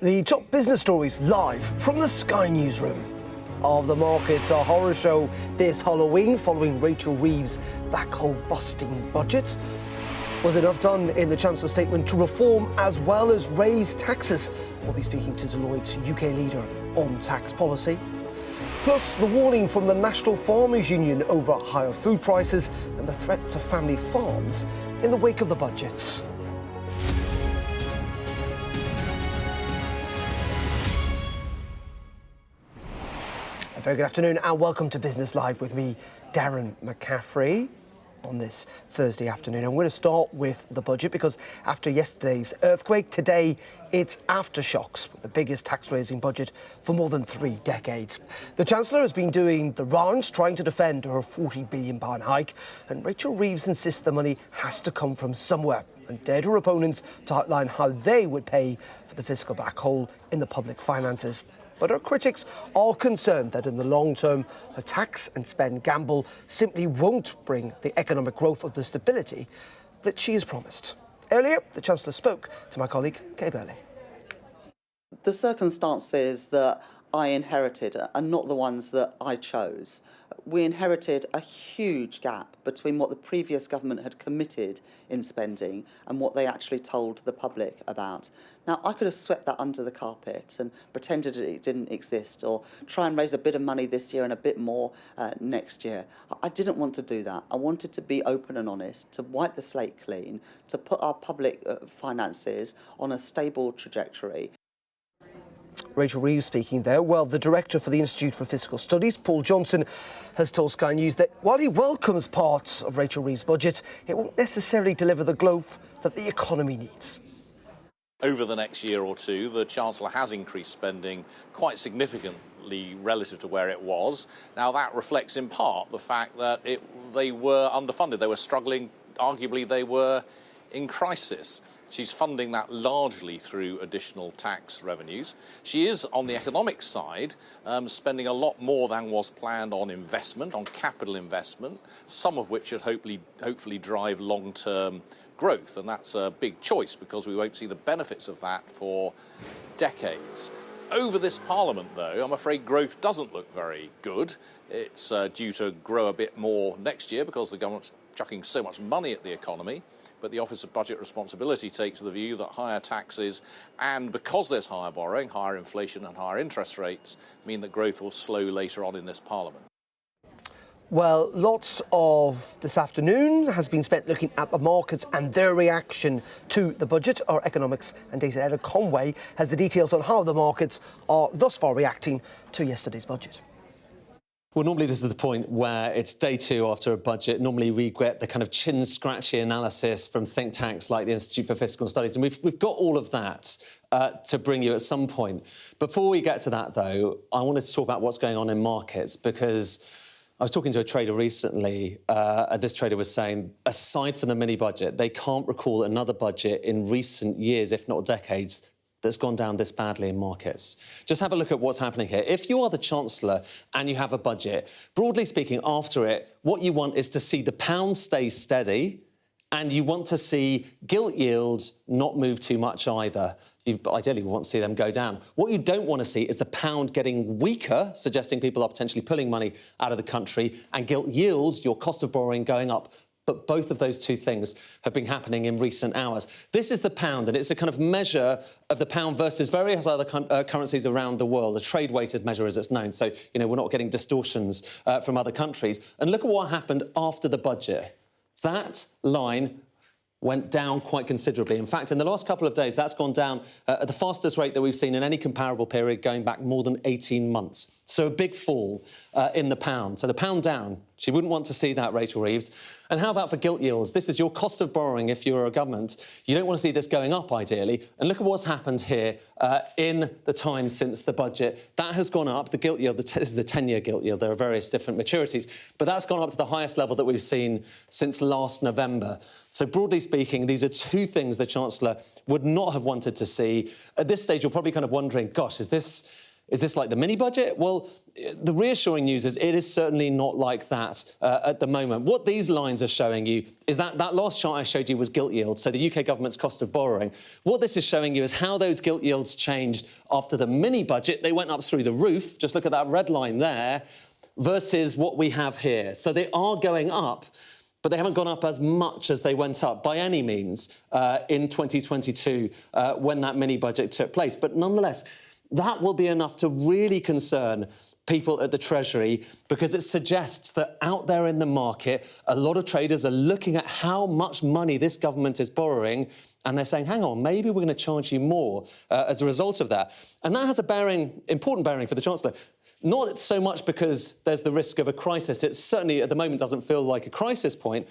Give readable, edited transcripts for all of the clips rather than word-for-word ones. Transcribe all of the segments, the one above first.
The top business stories live from the Sky newsroom. Of the markets, a horror show this Halloween following Rachel Reeves' black hole busting budget. Was enough done in the Chancellor's statement to reform as well as raise taxes? We'll be speaking to Deloitte's UK leader on tax policy. Plus, the warning from the National Farmers Union over higher food prices and the threat to family farms in the wake of the budgets. A very good afternoon and welcome to Business Live with me, Darren McCaffrey, on this Thursday afternoon. I'm going to start with the budget because after yesterday's earthquake, today it's aftershocks with the biggest tax-raising budget for more than 3 decades. The Chancellor has been doing the rounds trying to defend her £40 billion hike, and Rachel Reeves insists the money has to come from somewhere and dared her opponents to outline how they would pay for the fiscal black hole in the public finances. But her critics are concerned that in the long term, her tax and spend gamble simply won't bring the economic growth or the stability that she has promised. Earlier, the Chancellor spoke to my colleague, Kay Burley. The circumstances that I inherited are not the ones that I chose. We inherited a huge gap between what the previous government had committed in spending and what they actually told the public about. Now, I could have swept that under the carpet and pretended it didn't exist, or try and raise a bit of money this year and a bit more next year. I didn't want to do that. I wanted to be open and honest, to wipe the slate clean, to put our public finances on a stable trajectory. Rachel Reeves speaking there. Well, the director for the Institute for Fiscal Studies, Paul Johnson, has told Sky News that while he welcomes parts of Rachel Reeves' budget, it won't necessarily deliver the growth that the economy needs. Over the next year or two, the Chancellor has increased spending quite significantly relative to where it was. Now, that reflects in part the fact that they were underfunded. They were struggling. Arguably, they were in crisis. She's funding that largely through additional tax revenues. She is, on the economic side, spending a lot more than was planned on investment, on capital investment, some of which should hopefully drive long-term growth. And that's a big choice because we won't see the benefits of that for decades. Over this Parliament, though, I'm afraid growth doesn't look very good. It's due to grow a bit more next year because the government's chucking so much money at the economy. But the Office of Budget Responsibility takes the view that higher taxes and, because there's higher borrowing, higher inflation and higher interest rates, mean that growth will slow later on in this Parliament. Well, lots of this afternoon has been spent looking at the markets and their reaction to the budget. Our economics and data editor Conway has the details on how the markets are thus far reacting to yesterday's budget. Well, normally this is the point where it's day 2 after a budget. Normally we get the kind of chin-scratchy analysis from think tanks like the Institute for Fiscal Studies, and we've got all of that to bring you at some point. Before we get to that, though, I wanted to talk about what's going on in markets, because I was talking to a trader recently, and this trader was saying, aside from the mini-budget, they can't recall another budget in recent years, if not decades, that's gone down this badly in markets. Just have a look at what's happening here. If you are the Chancellor and you have a budget, broadly speaking, after it, what you want is to see the pound stay steady, and you want to see gilt yields not move too much either. You ideally want to see them go down. What you don't want to see is the pound getting weaker, suggesting people are potentially pulling money out of the country, and gilt yields, your cost of borrowing, going up. But both of those two things have been happening in recent hours. This is the pound, and it's a kind of measure of the pound versus various other currencies around the world, a trade-weighted measure as it's known. So, you know, we're not getting distortions from other countries. And look at what happened after the budget. That line went down quite considerably. In fact, in the last couple of days, that's gone down at the fastest rate that we've seen in any comparable period going back more than 18 months. So a big fall in the pound. So the pound down. She wouldn't want to see that, Rachel Reeves. And how about for gilt yields? This is your cost of borrowing if you're a government. You don't want to see this going up, ideally. And look at what's happened here in the time since the budget. That has gone up. The gilt yield, this is the 10-year gilt yield. There are various different maturities. But that's gone up to the highest level that we've seen since last November. So broadly speaking, these are two things the Chancellor would not have wanted to see. At this stage, you're probably kind of wondering, gosh, is this Is this like the mini budget? Well, the reassuring news is it is certainly not like that at the moment. What these lines are showing you is that last chart I showed you was gilt yield, so the UK government's cost of borrowing. What this is showing you is how those gilt yields changed after the mini budget. They went up through the roof. Just look at that red line there versus what we have here. So they are going up, but they haven't gone up as much as they went up by any means in 2022 when that mini budget took place. But nonetheless, that will be enough to really concern people at the Treasury, because it suggests that out there in the market, a lot of traders are looking at how much money this government is borrowing, and they're saying, hang on, maybe we're going to charge you more as a result of that. And that has a important bearing for the Chancellor. Not so much because there's the risk of a crisis. It certainly, at the moment, doesn't feel like a crisis point.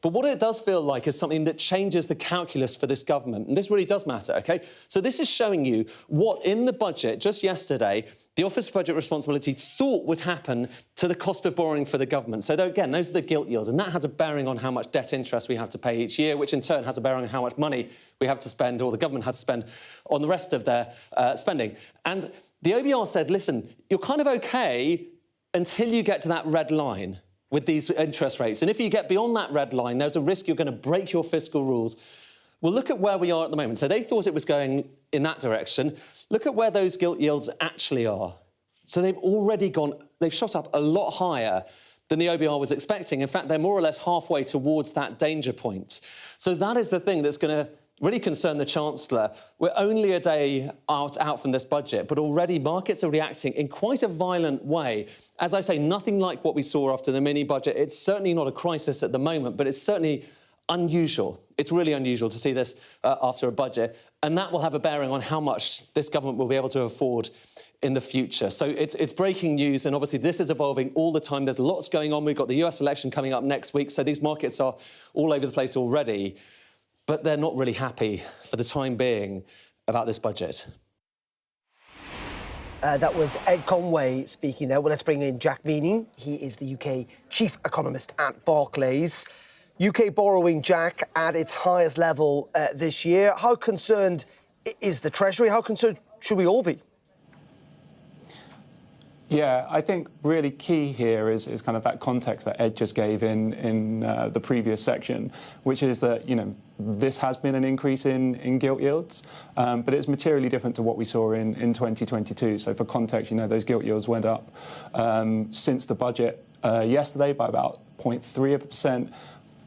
But what it does feel like is something that changes the calculus for this government. And this really does matter, OK? So this is showing you what, in the budget just yesterday, the Office of Budget Responsibility thought would happen to the cost of borrowing for the government. So, again, those are the gilt yields. And that has a bearing on how much debt interest we have to pay each year, which in turn has a bearing on how much money we have to spend, or the government has to spend, on the rest of their spending. And the OBR said, listen, you're kind of OK until you get to that red line with these interest rates. And if you get beyond that red line, there's a risk you're going to break your fiscal rules. Well, look at where we are at the moment. So they thought it was going in that direction. Look at where those gilt yields actually are. So they've shot up a lot higher than the OBR was expecting. In fact, they're more or less halfway towards that danger point. So that is the thing that's going to really concern the Chancellor. We're only a day out from this budget, but already markets are reacting in quite a violent way. As I say, nothing like what we saw after the mini-budget. It's certainly not a crisis at the moment, but it's certainly unusual. It's really unusual to see this after a budget, and that will have a bearing on how much this government will be able to afford in the future. So it's breaking news, and obviously this is evolving all the time. There's lots going on. We've got the US election coming up next week, so these markets are all over the place already. But they're not really happy for the time being about this budget. That was Ed Conway speaking there. Well, let's bring in Jack Meany. He is the UK chief economist at Barclays. UK borrowing, Jack, at its highest level this year. How concerned is the Treasury? How concerned should we all be? Yeah, I think really key here is kind of that context that Ed just gave in the previous section, which is that, this has been an increase in gilt yields, but it's materially different to what we saw in 2022. So for context, those gilt yields went up since the budget yesterday by about 0.3%.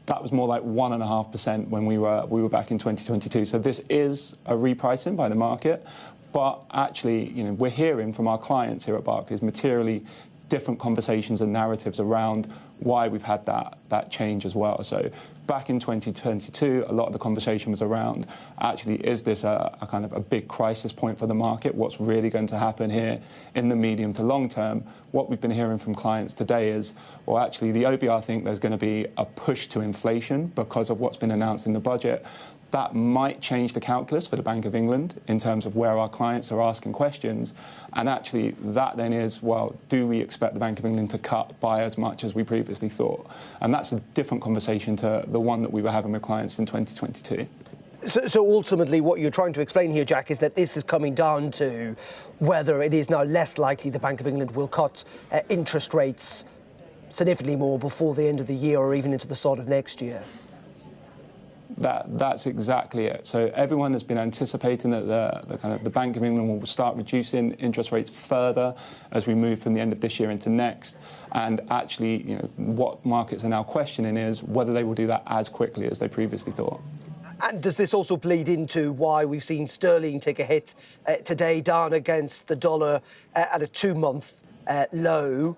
That was more like 1.5% when we were back in 2022. So this is a repricing by the market. But actually, we're hearing from our clients here at Barclays materially different conversations and narratives around why we've had that change as well. So back in 2022, a lot of the conversation was around, actually, is this a kind of a big crisis point for the market? What's really going to happen here in the medium to long term? What we've been hearing from clients today is, well, actually, the OBR think there's going to be a push to inflation because of what's been announced in the budget. That might change the calculus for the Bank of England in terms of where our clients are asking questions. And actually, that then is, well, do we expect the Bank of England to cut by as much as we previously thought? And that's a different conversation to the one that we were having with clients in 2022. So ultimately, what you're trying to explain here, Jack, is that this is coming down to whether it is now less likely the Bank of England will cut interest rates significantly more before the end of the year or even into the start of next year. That's exactly it. So everyone has been anticipating that the Bank of England will start reducing interest rates further as we move from the end of this year into next. And actually, what markets are now questioning is whether they will do that as quickly as they previously thought. And does this also bleed into why we've seen sterling take a hit today, down against the dollar at a 2-month low?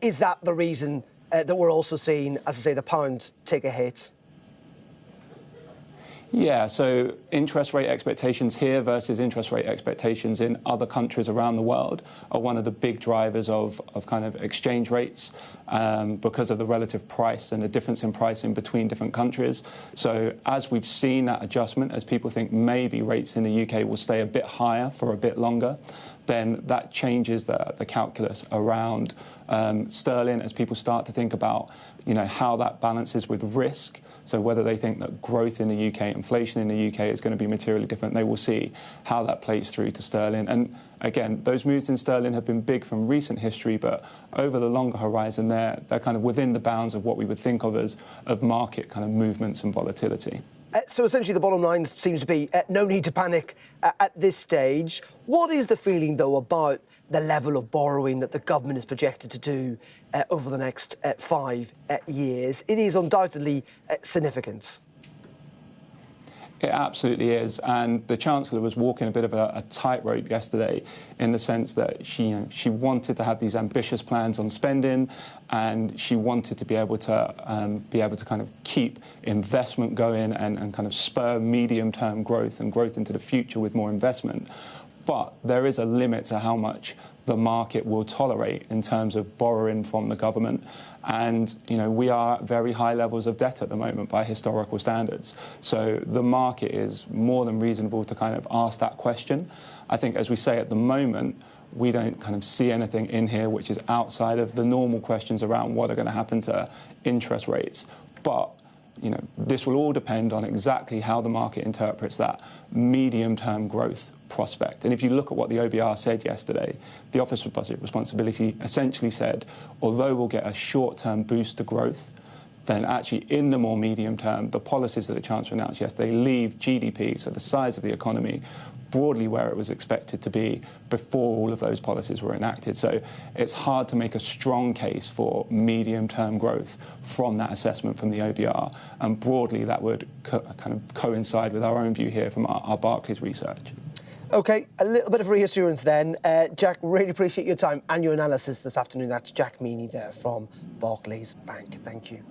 Is that the reason that we're also seeing, as I say, the pound take a hit? Yeah, so interest rate expectations here versus interest rate expectations in other countries around the world are one of the big drivers of kind of exchange rates because of the relative price and the difference in pricing between different countries. So as we've seen that adjustment, as people think maybe rates in the UK will stay a bit higher for a bit longer, then that changes the calculus around sterling as people start to think about how that balances with risk. So whether they think that growth in the UK, inflation in the UK is going to be materially different, they will see how that plays through to sterling. And again, those moves in sterling have been big from recent history, but over the longer horizon, they're kind of within the bounds of what we would think of as market kind of movements and volatility. So essentially the bottom line seems to be no need to panic at this stage. What is the feeling, though, about the level of borrowing that the government is projected to do over the next 5 years? It is undoubtedly significant. It absolutely is, and the Chancellor was walking a bit of a tightrope yesterday in the sense that she wanted to have these ambitious plans on spending, and she wanted to be able to kind of keep investment going and kind of spur medium-term growth and growth into the future with more investment. But there is a limit to how much the market will tolerate in terms of borrowing from the government. And, we are at very high levels of debt at the moment by historical standards. So the market is more than reasonable to kind of ask that question. I think, as we say at the moment, we don't kind of see anything in here which is outside of the normal questions around what are going to happen to interest rates. But this will all depend on exactly how the market interprets that medium-term growth prospect. And if you look at what the OBR said yesterday, the Office for Budget Responsibility essentially said, although we'll get a short-term boost to growth, then actually in the more medium term, the policies that the Chancellor announced yesterday leave GDP, so the size of the economy, broadly where it was expected to be before all of those policies were enacted. So it's hard to make a strong case for medium-term growth from that assessment from the OBR. And broadly, that would kind of coincide with our own view here from our Barclays research. OK, a little bit of reassurance then. Jack, really appreciate your time and your analysis this afternoon. That's Jack Meany there from Barclays Bank. Thank you.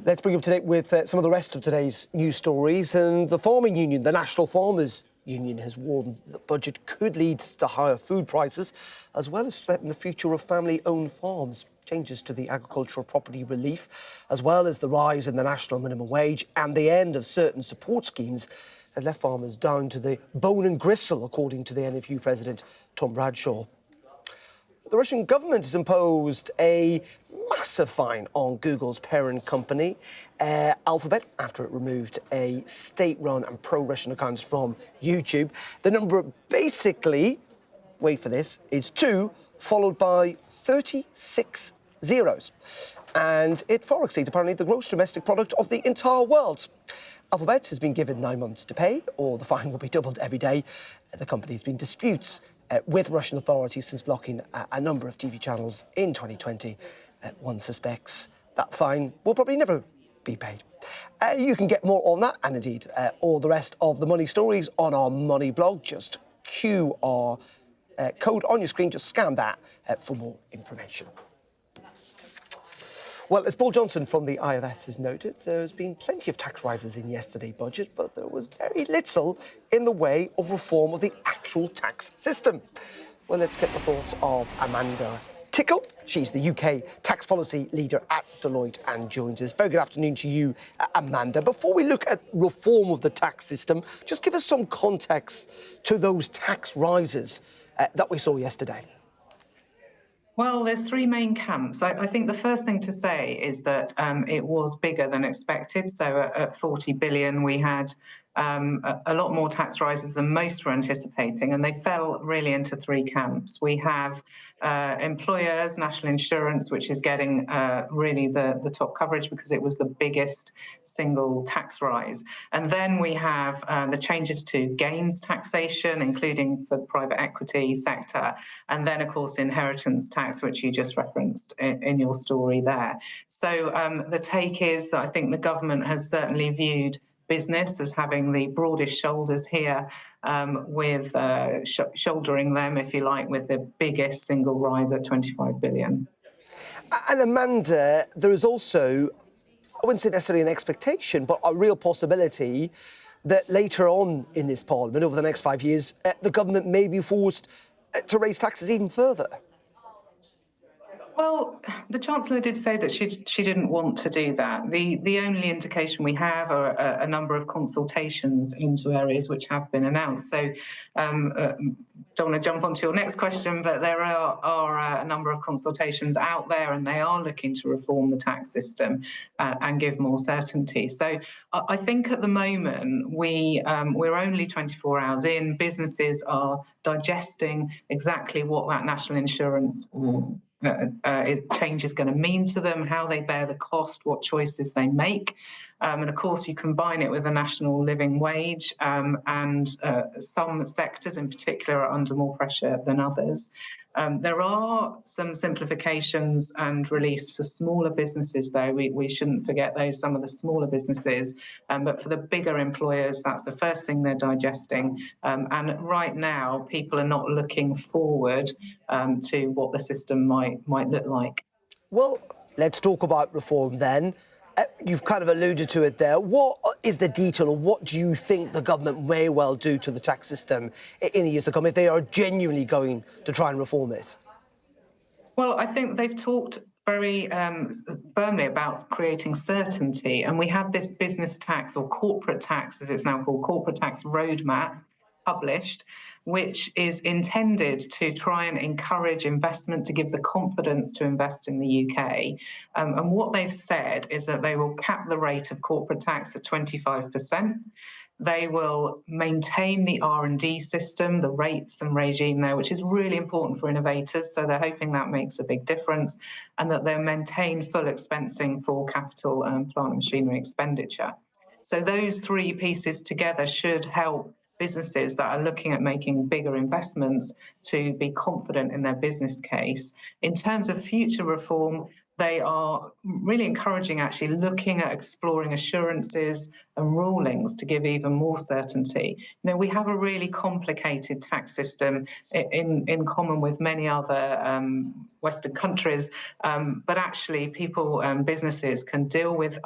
Let's bring you up to date with some of the rest of today's news stories. And the Farming Union, the National Farmers Union, has warned the budget could lead to higher food prices, as well as threaten the future of family-owned farms. Changes to the agricultural property relief, as well as the rise in the national minimum wage and the end of certain support schemes, have left farmers down to the bone and gristle, according to the NFU president, Tom Bradshaw. The Russian government has imposed a massive fine on Google's parent company, Alphabet, after it removed a state-run and pro-Russian accounts from YouTube. The number basically, wait for this, is 2, followed by 36 zeros. And it far exceeds, apparently, the gross domestic product of the entire world. Alphabet has been given 9 months to pay, or the fine will be doubled every day. The company has been in disputes with Russian authorities since blocking a number of TV channels in 2020. One suspects that fine will probably never be paid. You can get more on that, and indeed all the rest of the money stories on our Money blog. Just cue our code on your screen, just scan that for more information. Well, as Paul Johnson from the IFS has noted, there's been plenty of tax rises in yesterday's budget, but there was very little in the way of reform of the actual tax system. Well, let's get the thoughts of Amanda Tickle. She's the UK tax policy leader at Deloitte and joins us. Very good afternoon to you, Amanda. Before we look at reform of the tax system, just give us some context to those tax rises that we saw yesterday. Well, there's 3 main camps. I think the first thing to say is that it was bigger than expected. So at 40 billion, we had a lot more tax rises than most were anticipating, and they fell really into 3 camps. We have employers, national insurance, which is getting really the top coverage because it was the biggest single tax rise. And then we have the changes to gains taxation, including for the private equity sector, and then, of course, inheritance tax, which you just referenced in your story there. So the take is that I think the government has certainly viewed business as having the broadest shoulders here, with shouldering them, if you like, with the biggest single rise at 25 billion. And Amanda, there is also, I wouldn't say necessarily an expectation, but a real possibility that later on in this Parliament, over the next 5 years, the government may be forced to raise taxes even further. Well, the Chancellor did say that she didn't want to do that. The only indication we have are a number of consultations into areas which have been announced. So don't want to jump onto your next question, but there are a number of consultations out there, and they are looking to reform the tax system and give more certainty. So I think at the moment we're only 24 hours in. Businesses are digesting exactly what that national insurance change is going to mean to them, how they bear the cost, what choices they make. And of course, you combine it with a national living wage, and some sectors in particular are under more pressure than others. There are some simplifications and reliefs for smaller businesses, though. We shouldn't forget those, some of the smaller businesses. But for the bigger employers, that's the first thing they're digesting. And right now, people are not looking forward to what the system might look like. Well, let's talk about reform then. You've kind of alluded to it there. What is the detail, or what do you think the government may well do to the tax system in the years to come if they are genuinely going to try and reform it? Well, I think they've talked very firmly about creating certainty, and we have this business tax, or corporate tax as it's now called, corporate tax roadmap published, which is intended to try and encourage investment, to give the confidence to invest in the UK. And what they've said is that they will cap the rate of corporate tax at 25%. They will maintain the R&D system, the rates and regime there, which is really important for innovators. So they're hoping that makes a big difference, and that they'll maintain full expensing for capital and plant and machinery expenditure. So those three pieces together should help businesses that are looking at making bigger investments to be confident in their business case. In terms of future reform, they are really encouraging, actually looking at exploring assurances and rulings to give even more certainty. You know, we have a really complicated tax system in common with many other Western countries, but actually people and businesses can deal with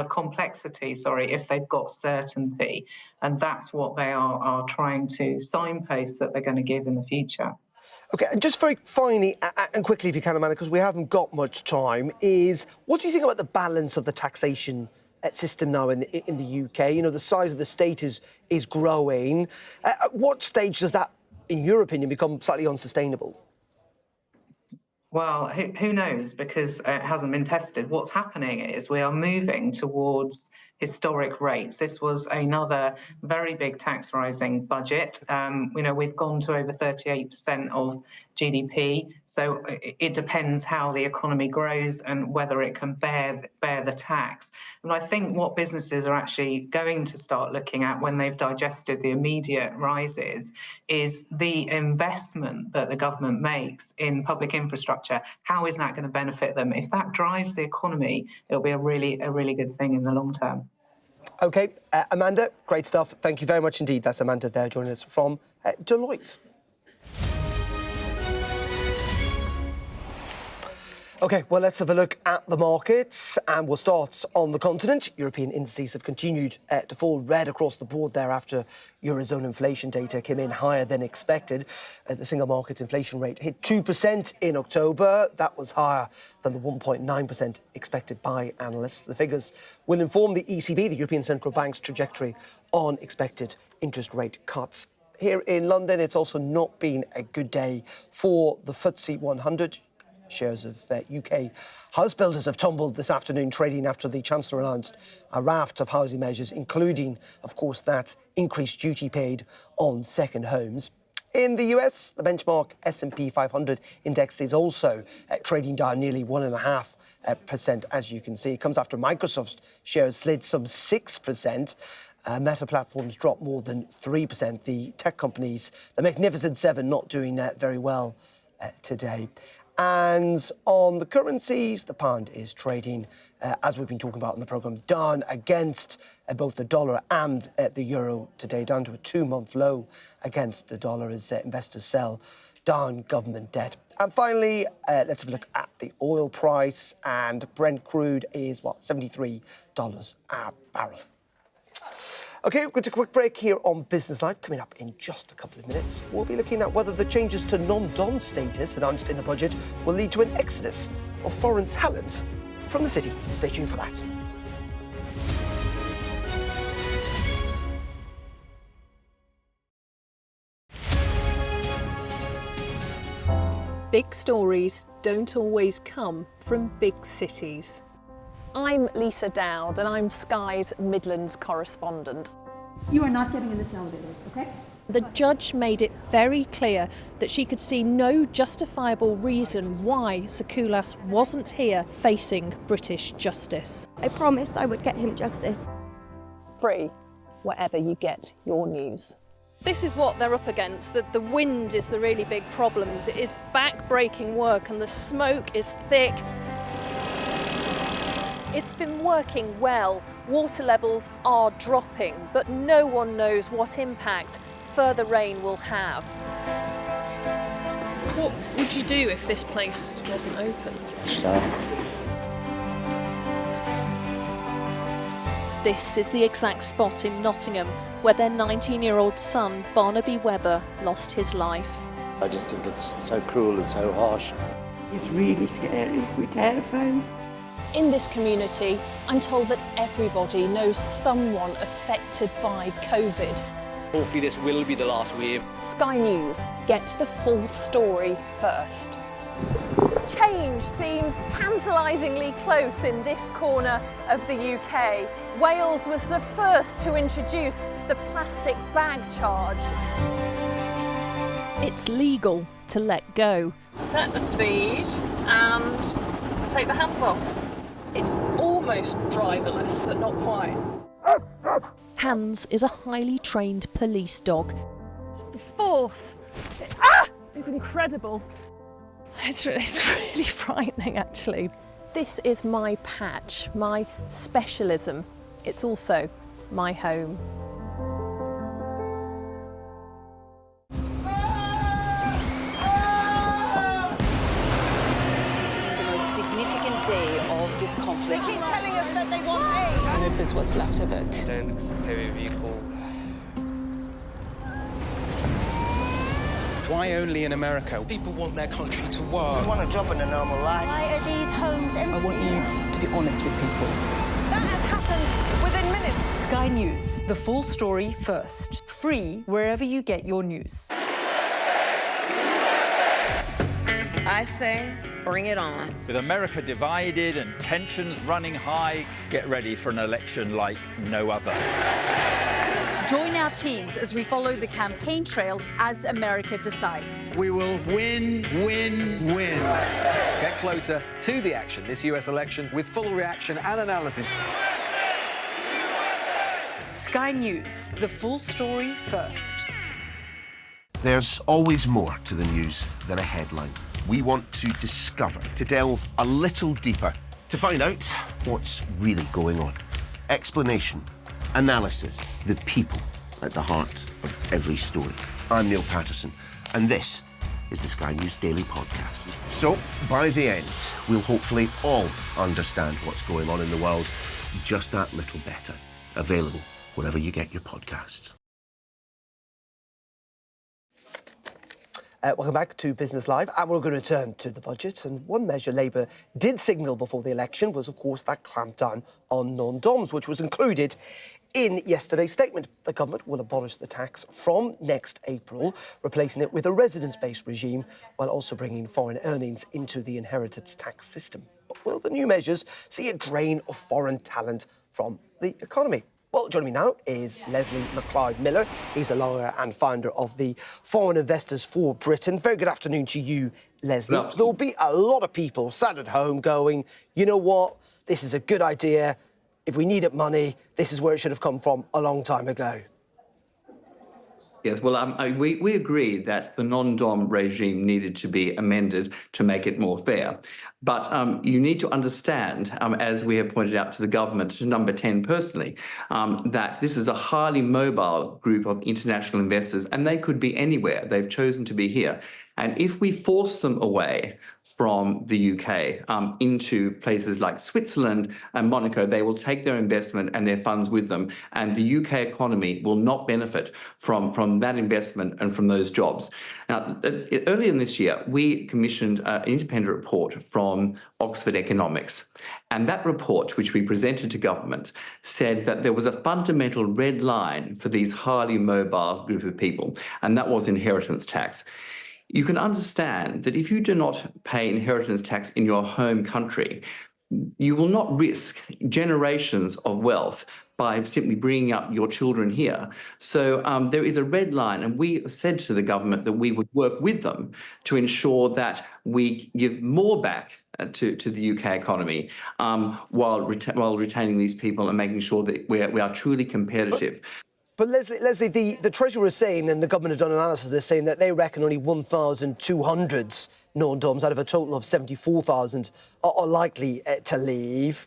complexity, if they've got certainty. And that's what they are trying to signpost that they're going to give in the future. OK, and just very finally and quickly, if you can, Amanda, because we haven't got much time, is what do you think about the balance of the taxation system now in the UK? You know, the size of the state is growing. At what stage does that, in your opinion, become slightly unsustainable? Well, who knows, because it hasn't been tested. What's happening is we are moving towards historic rates. This was another very big tax rising budget. You know, we've gone to over 38% of GDP. So it depends how the economy grows and whether it can bear the tax. And I think what businesses are actually going to start looking at when they've digested the immediate rises is the investment that the government makes in public infrastructure. How is that going to benefit them? If that drives the economy, it'll be a really good thing in the long term. OK, Amanda, great stuff. Thank you very much indeed. That's Amanda there joining us from Deloitte. OK, well, let's have a look at the markets, and we'll start on the continent. European indices have continued to fall red across the board there after Eurozone inflation data came in higher than expected. The single market inflation rate hit 2% in October. That was higher than the 1.9% expected by analysts. The figures will inform the ECB, the European Central Bank's trajectory on expected interest rate cuts. Here in London, it's also not been a good day for the FTSE 100. Shares of UK house builders have tumbled this afternoon, trading after the Chancellor announced a raft of housing measures, including, of course, that increased duty paid on second homes. In the US, the benchmark S&P 500 index is also trading down nearly 1.5%, as you can see. It comes after Microsoft's shares slid some 6%. Meta Platforms dropped more than 3%. The tech companies, the Magnificent Seven, not doing very well today. And on the currencies, the pound is trading, as we've been talking about in the programme, down against both the dollar and the euro today, down to a 2-month low against the dollar as investors sell down government debt. And finally, let's have a look at the oil price, and Brent crude is, $73 a barrel. OK, we're going to take a quick break here on Business Live. Coming up in just a couple of minutes, we'll be looking at whether the changes to non-dom status announced in the budget will lead to an exodus of foreign talent from the city. Stay tuned for that. Big stories don't always come from big cities. I'm Lisa Dowd and I'm Sky's Midlands correspondent. You are not getting in this elevator, okay? The judge made it very clear that she could see no justifiable reason why Sakulas wasn't here facing British justice. I promised I would get him justice. Free, wherever you get your news. This is what they're up against. The wind is the really big problem. It is back-breaking work and the smoke is thick. It's been working well. Water levels are dropping, but no one knows what impact further rain will have. What would you do if this place wasn't open? This is the exact spot in Nottingham where their 19-year-old son, Barnaby Webber, lost his life. I just think it's so cruel and so harsh. It's really scary. We're terrified. In this community, I'm told that everybody knows someone affected by COVID. Hopefully this will be the last wave. Sky News gets the full story first. Change seems tantalisingly close in this corner of the UK. Wales was the first to introduce the plastic bag charge. It's legal to let go. Set the speed and take the hands off. It's almost driverless, but not quite. Hans is a highly trained police dog. The force is incredible. It's really frightening, actually. This is my patch, my specialism. It's also my home. The most significant day of this conflict. They keep telling us that they want aid. And this is what's left of it. Heavy vehicle. Why only in America? People want their country to work. Just want a job in a normal life. Why are these homes empty? I want you to be honest with people. That has happened within minutes. Sky News, the full story first. Free wherever you get your news. I say, bring it on. With America divided and tensions running high, get ready for an election like no other. Join our teams as we follow the campaign trail as America decides. We will win, win, win. Get closer to the action this US election with full reaction and analysis. Sky News, the full story first. There's always more to the news than a headline. We want to discover, to delve a little deeper, to find out what's really going on. Explanation, analysis, the people at the heart of every story. I'm Neil Patterson, and this is the Sky News Daily Podcast. So, by the end, we'll hopefully all understand what's going on in the world just that little better. Available wherever you get your podcasts. Welcome back to Business Live, and we're going to turn to the budget. And one measure Labour did signal before the election was, of course, that clampdown on non-doms, which was included in yesterday's statement. The government will abolish the tax from next April, replacing it with a residence-based regime, while also bringing foreign earnings into the inheritance tax system. But will the new measures see a drain of foreign talent from the economy? Well, joining me now is Leslie McLeod-Miller. He's a lawyer and founder of the Foreign Investors for Britain. Very good afternoon to you, Leslie. There'll be a lot of people sat at home going, you know what, this is a good idea. If we needed money, this is where it should have come from a long time ago. Yes, well, we agree that the non-dom regime needed to be amended to make it more fair. But you need to understand, as we have pointed out to the government, to Number 10 personally, that this is a highly mobile group of international investors, and they could be anywhere. They've chosen to be here. And if we force them away from the UK into places like Switzerland and Monaco, they will take their investment and their funds with them. And the UK economy will not benefit from that investment and from those jobs. Now, earlier in this year, we commissioned an independent report from Oxford Economics. And that report, which we presented to government, said that there was a fundamental red line for these highly mobile group of people, and that was inheritance tax. You can understand that if you do not pay inheritance tax in your home country, you will not risk generations of wealth by simply bringing up your children here. So there is a red line, and we said to the government that we would work with them to ensure that we give more back to the UK economy while retaining these people and making sure that we are truly competitive. But Leslie, the Treasurer is saying, and the government have done analysis, they're saying that they reckon only 1,200 non-doms out of a total of 74,000 are likely to leave.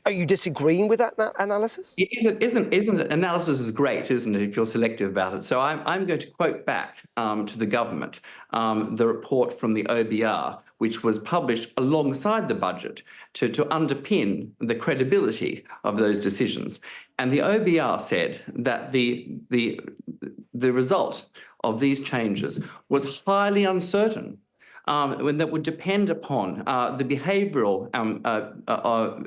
Are you disagreeing with that analysis? Isn't it? Analysis is great, isn't it, if you're selective about it? So I'm going to quote back to the government the report from the OBR, which was published alongside the budget to underpin the credibility of those decisions. And the OBR said that the result of these changes was highly uncertain. When that would depend upon the behavioural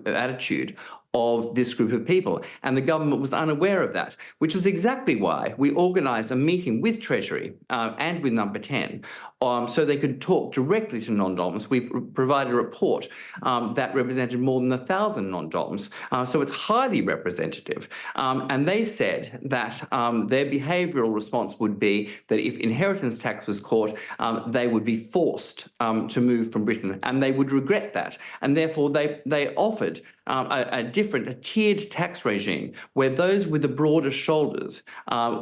attitude of this group of people. And the government was unaware of that, which was exactly why we organised a meeting with Treasury and with Number 10 so they could talk directly to non-doms. We provided a report that represented more than 1,000 non-doms. So it's highly representative. And they said that their behavioural response would be that if inheritance tax was caught, they would be forced to move from Britain, and they would regret that. And therefore, they offered a tiered tax regime where those with the broader shoulders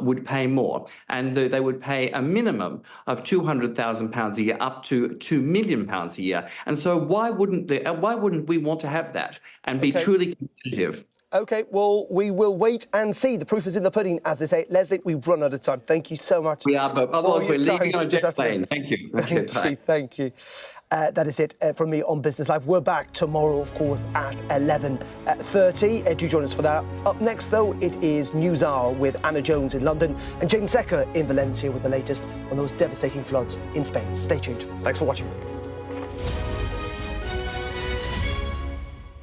would pay more, and they would pay a minimum of £200,000 a year up to £2 million a year. And so why wouldn't we want to have that and be truly competitive? OK, well, we will wait and see. The proof is in the pudding, as they say. Leslie, we've run out of time. Thank you so much. We are, but otherwise we're leaving on a jet plane. Thank you. Thank you. That is it from me on Business Live. We're back tomorrow, of course, at 11:30. Do join us for that. Up next, though, it is News Hour with Anna Jones in London and Jane Secker in Valencia with the latest on those devastating floods in Spain. Stay tuned. Thanks for watching.